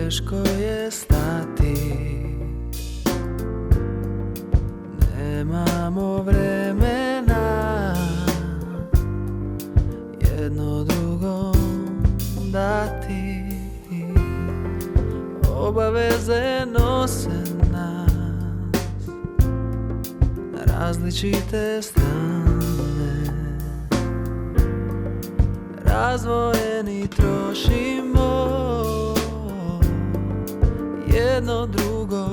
teško je stati, nemamo vremena jedno drugom dati. Obaveze nose nas na različite strane, razdvojeni trošimo jedno drugo.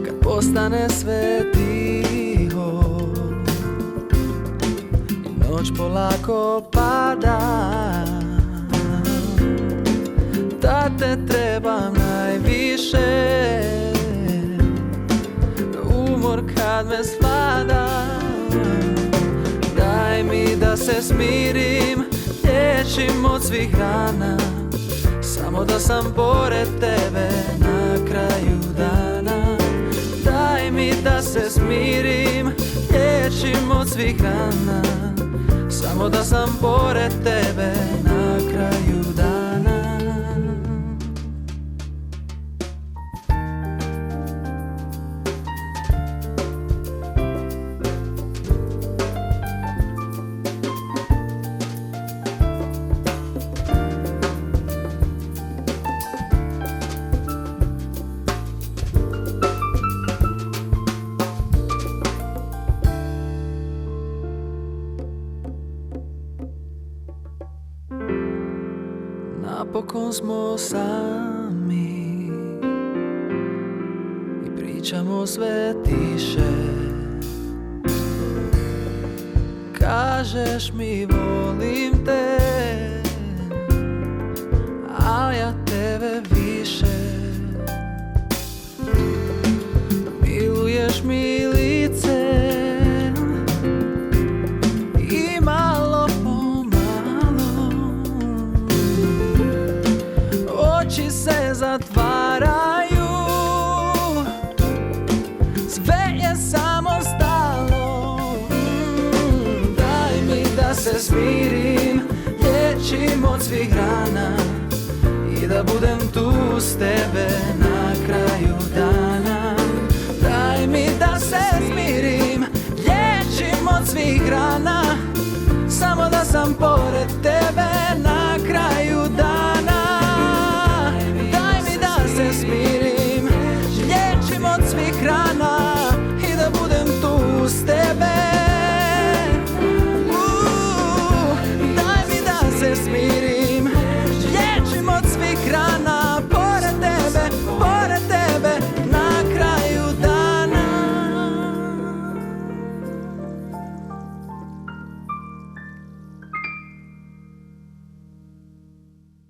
Kad postane sve tiho i noć polako pada, da te trebam najviše, umor kad me svlada. Daj mi da se smirim, liječim od svih rana, samo da sam pored tebe na kraju dana. Daj mi da se smirim, liječim od svih rana, samo da sam pored tebe na kraju dana. Napokon smo sami i pričamo sve tiše. Kažeš mi volim te, a ja tebe više. Miluješ mi lice i malo oči se zatvaraju, sve je samo stalo. Daj mi da se smirim, liječim od svih rana i da budem tu s tebe na kraju dana. Daj mi da se smirim, liječim od svih rana, samo da sam pored tebe